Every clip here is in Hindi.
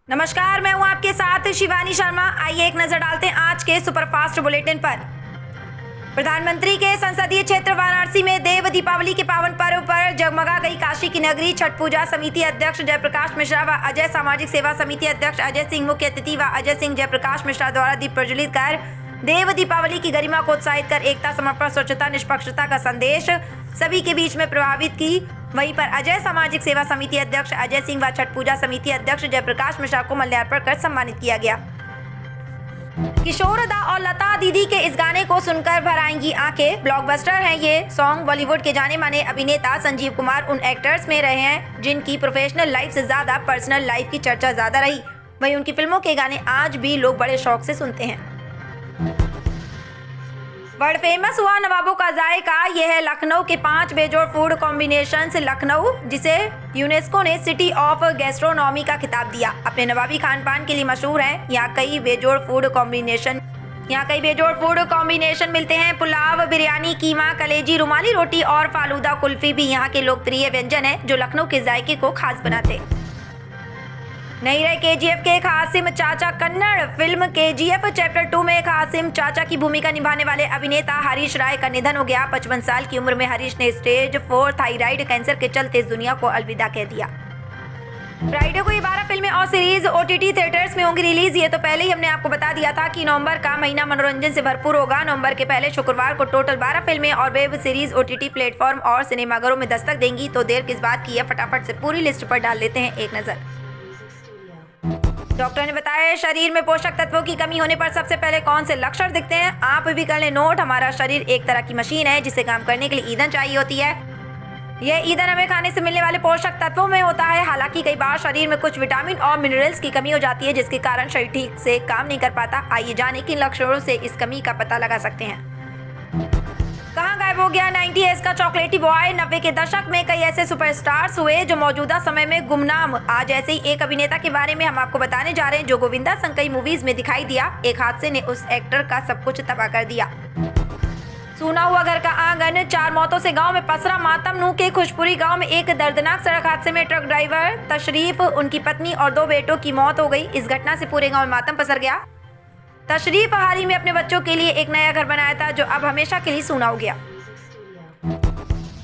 नमस्कार, मैं हूं आपके साथ शिवानी शर्मा। आइए एक नजर डालते हैं आज के सुपरफास्ट बुलेटिन पर। प्रधानमंत्री के संसदीय क्षेत्र वाराणसी में देव दीपावली के पावन पर्व पर जगमगा गई काशी की नगरी। छठ पूजा समिति अध्यक्ष जयप्रकाश मिश्रा व अजय सामाजिक सेवा समिति अध्यक्ष अजय सिंह, मुख्य अतिथि व अजय सिंह जयप्रकाश मिश्रा द्वारा दीप प्रज्वलित कर देव दीपावली की गरिमा को उत्साहित कर एकता, समर्पण, स्वच्छता, निष्पक्षता का संदेश सभी के बीच में प्रभावित की। वहीं पर अजय सामाजिक सेवा समिति अध्यक्ष अजय सिंह व छठ पूजा समिति अध्यक्ष जयप्रकाश मिश्रा को माल्यार्पण कर सम्मानित किया गया। किशोर दा और लता दीदी के इस गाने को सुनकर भर आएंगी आंखें। ब्लॉकबस्टर है ये सॉन्ग। बॉलीवुड के जाने माने अभिनेता संजीव कुमार उन एक्टर्स में रहे हैं जिनकी प्रोफेशनल लाइफ से ज्यादा पर्सनल लाइफ की चर्चा ज्यादा रही। वहीं उनकी फिल्मों के गाने आज भी लोग बड़े शौक से सुनते हैं। वर्ल्ड फेमस हुआ नवाबों का जायका। यह है लखनऊ के 5 बेजोड़ फूड कॉम्बिनेशन से लखनऊ, जिसे यूनेस्को ने सिटी ऑफ गैस्ट्रोनॉमी का खिताब दिया। अपने नवाबी खान पान के लिए मशहूर है। यहाँ कई बेजोड़ फूड कॉम्बिनेशन मिलते हैं। पुलाव, बिरयानी, कीमा, कलेजी, रुमाली रोटी और फालूदा कुल्फी भी यहाँ के लोकप्रिय व्यंजन है जो लखनऊ के जायके को खास बनाते। नहीं रहे केजीएफ के कासिम चाचा। कन्नड़ फिल्म केजीएफ चैप्टर 2 में कासिम चाचा की भूमिका निभाने वाले अभिनेता हरीश राय का निधन हो गया। 55 साल की उम्र में हरीश ने स्टेज 4 थायराइड कैंसर के चलते इस दुनिया को अलविदा कह दिया। फ्राइडे को ये 12 फिल्में और सीरीज ओटीटी थिएटर्स में होंगी रिलीज। ये तो पहले ही हमने आपको बता दिया था कि नवंबर का महीना मनोरंजन से भरपूर होगा। नवंबर के पहले शुक्रवार को टोटल 12 फिल्में और वेब सीरीज ओटीटी प्लेटफॉर्म और सिनेमाघरों में दस्तक देंगी। तो देर किस बात की है, फटाफट से पूरी लिस्ट पर डाल लेते हैं एक नजर। डॉक्टर ने बताया शरीर में पोषक तत्वों की कमी होने पर सबसे पहले कौन से लक्षण दिखते हैं। आप भी कर लें नोट। हमारा शरीर एक तरह की मशीन है जिसे काम करने के लिए ईंधन चाहिए होती है। यह ईंधन हमें खाने से मिलने वाले पोषक तत्वों में होता है। हालांकि कई बार शरीर में कुछ विटामिन और मिनरल्स की कमी हो जाती है जिसके कारण शरीर ठीक से काम नहीं कर पाता। आइए जाने किन लक्षणों से इस कमी का पता लगा सकते हैं। कहाँ गायब हो गया 90s का चॉकलेटी बॉय। 90 के दशक में कई ऐसे सुपरस्टार्स हुए जो मौजूदा समय में गुमनाम। आज ऐसे ही एक अभिनेता के बारे में हम आपको बताने जा रहे हैं जो गोविंदा संग कई मूवीज में दिखाई दिया। एक हादसे ने उस एक्टर का सब कुछ तबाह कर दिया। सूना हुआ घर का आंगन। 4 मौतों से गांव में पसरा मातम। नूह के खुशपुरी गांव में एक दर्दनाक सड़क हादसे में ट्रक ड्राइवर तशरीफ, उनकी पत्नी और 2 बेटों की मौत हो गई। इस घटना से पूरे गाँव में मातम पसर गया। तशरीफ हाल ही में अपने बच्चों के लिए एक नया घर बनाया था जो अब हमेशा के लिए सूना हो गया।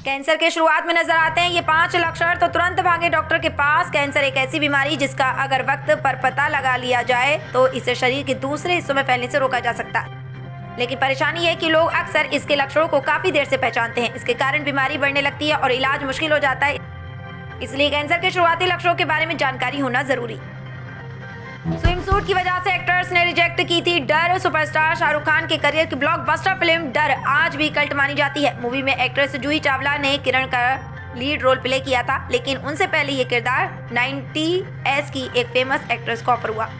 कैंसर के शुरुआत में नजर आते हैं ये 5 लक्षण, तो तुरंत भागे डॉक्टर के पास। कैंसर एक ऐसी बीमारी जिसका अगर वक्त पर पता लगा लिया जाए तो इसे शरीर के दूसरे हिस्सों में फैलने से रोका जा सकता है। लेकिन परेशानी है कि लोग अक्सर इसके लक्षणों को काफी देर से पहचानते हैं। इसके कारण बीमारी बढ़ने लगती है और इलाज मुश्किल हो जाता है। इसलिए कैंसर के शुरुआती लक्षणों के बारे में जानकारी होना जरूरी। स्विमसूट की वजह से एक्टर्स ने रिजेक्ट की थी डर। सुपरस्टार शाहरुख खान के करियर की ब्लॉकबस्टर फिल्म डर आज भी कल्ट मानी जाती है। मूवी में एक्ट्रेस जूही चावला ने किरण का लीड रोल प्ले किया था, लेकिन उनसे पहले ये किरदार 90s की एक फेमस एक्ट्रेस को ऑफर हुआ।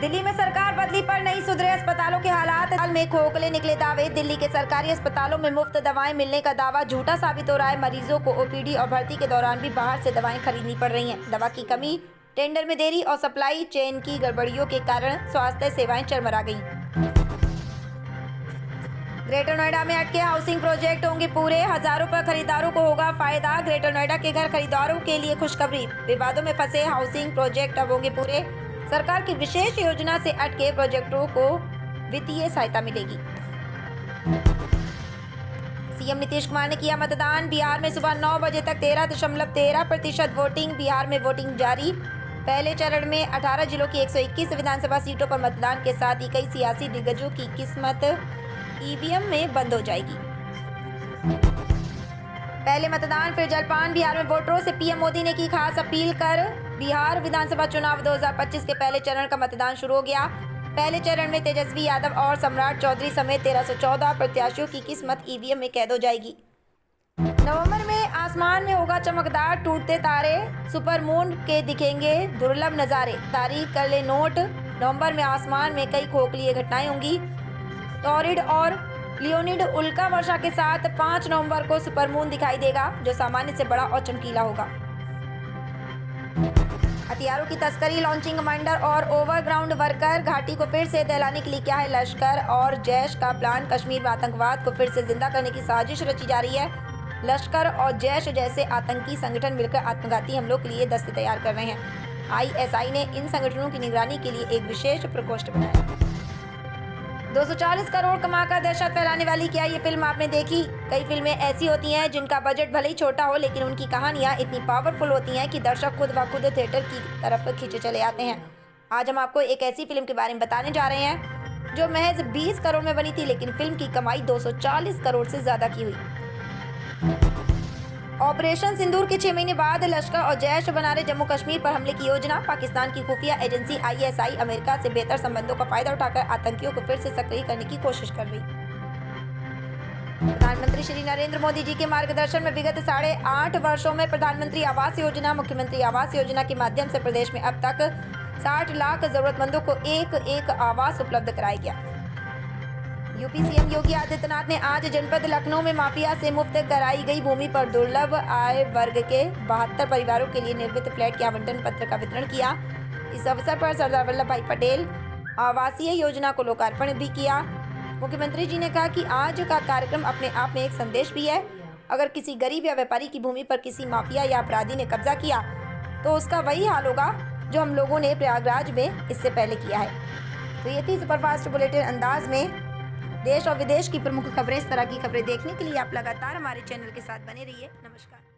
दिल्ली में सरकार बदली पर नहीं सुधरे अस्पतालों के हालात। हाल में खोखले निकले दावे। दिल्ली के सरकारी अस्पतालों में मुफ्त दवाएं मिलने का दावा झूठा साबित हो रहा है। मरीजों को ओपीडी और भर्ती के दौरान भी बाहर से दवाएं खरीदनी पड़ रही हैं। दवा की कमी, टेंडर में देरी और सप्लाई चेन की गड़बड़ियों के कारण स्वास्थ्य सेवाएं चरमरा गई। ग्रेटर नोएडा में अटके हाउसिंग प्रोजेक्ट होंगे पूरे। हजारों पर खरीदारों को होगा फायदा। ग्रेटर नोएडा के घर खरीदारों के लिए खुशखबरी। विवादों में फंसे हाउसिंग प्रोजेक्ट अब होंगे पूरे। सरकार की विशेष योजना से अटके प्रोजेक्टों को वित्तीय सहायता मिलेगी। सीएम नीतीश कुमार ने किया मतदान। बिहार में सुबह 9 बजे तक 13.13% वोटिंग। बिहार में वोटिंग जारी। पहले चरण में 18 जिलों की 121 विधानसभा सीटों पर मतदान के साथ ही कई सियासी दिग्गजों की किस्मत ईवीएम में बंद हो जाएगी। पहले मतदान फिर जलपान। बिहार में वोटरों से पीएम मोदी ने की खास अपील कर। बिहार विधानसभा चुनाव 2025 के पहले चरण का मतदान शुरू हो गया। पहले चरण में तेजस्वी यादव और सम्राट चौधरी समेत 1314 प्रत्याशियों की किस्मत ईवीएम में कैद हो जाएगी। नवंबर में आसमान में होगा चमकदार टूटते तारे। सुपरमून के दिखेंगे दुर्लभ नज़ारे। तारीख कर ले नोट। नवंबर में आसमान में कई खोखली घटनाएं होंगी। टॉरिड और लियोनिड उल्का वर्षा के साथ 5 नवंबर को सुपरमून दिखाई देगा जो सामान्य से बड़ा और चमकीला होगा। हथियारों की तस्करी, लॉन्चिंग कमांडर और ओवरग्राउंड वर्कर। घाटी को फिर से दहलाने के लिए क्या है लश्कर और जैश का प्लान। कश्मीर में आतंकवाद को फिर से जिंदा करने की साजिश रची जा रही है। लश्कर और जैश जैसे आतंकी संगठन मिलकर आत्मघाती हमलों के लिए दस्ते तैयार कर रहे हैं। आईएसआई ने इन संगठनों की निगरानी के लिए एक विशेष प्रकोष्ठ बनाया। 240 करोड़ कमाकर दहशत फैलाने वाली क्या ये फिल्म आपने देखी? कई फिल्में ऐसी होती हैं जिनका बजट भले ही छोटा हो, लेकिन उनकी कहानियां इतनी पावरफुल होती हैं कि दर्शक खुद ब खुद थिएटर की तरफ खींचे चले आते हैं। आज हम आपको एक ऐसी फिल्म के बारे में बताने जा रहे हैं जो महज 20 करोड़ में बनी थी, लेकिन फिल्म की कमाई 240 करोड़ से ज्यादा की हुई। ऑपरेशन सिंदूर के 6 महीने बाद लश्कर और जैश बना रहे जम्मू कश्मीर पर हमले की योजना। पाकिस्तान की खुफिया एजेंसी आईएसआई अमेरिका से बेहतर संबंधों का फायदा उठाकर आतंकियों को फिर से सक्रिय करने की कोशिश कर रही। प्रधानमंत्री श्री नरेंद्र मोदी जी के मार्गदर्शन में विगत 8.5 वर्षों में प्रधानमंत्री आवास योजना, मुख्यमंत्री आवास योजना के माध्यम से प्रदेश में अब तक 60 लाख जरूरतमंदों को एक आवास उपलब्ध कराया गया। यूपी सीएम योगी आदित्यनाथ ने आज जनपद लखनऊ में माफिया से मुफ्त कराई गई भूमि पर दुर्लभ आय वर्ग के 72 परिवारों के लिए निर्मित फ्लैट के आवंटन पत्र का वितरण किया। इस अवसर पर सरदार वल्लभ भाई पटेल आवासीय योजना को लोकार्पण भी किया। मुख्यमंत्री जी ने कहा कि आज का कार्यक्रम अपने आप में एक संदेश भी है। अगर किसी गरीब या व्यापारी की भूमि पर किसी माफिया या अपराधी ने कब्जा किया तो उसका वही हाल होगा जो हम लोगों ने प्रयागराज में इससे पहले किया है। तो ये थी सुपरफास्ट बुलेटिन अंदाज में देश और विदेश की प्रमुख खबरें। इस तरह की खबरें देखने के लिए आप लगातार हमारे चैनल के साथ बने रहिए। नमस्कार।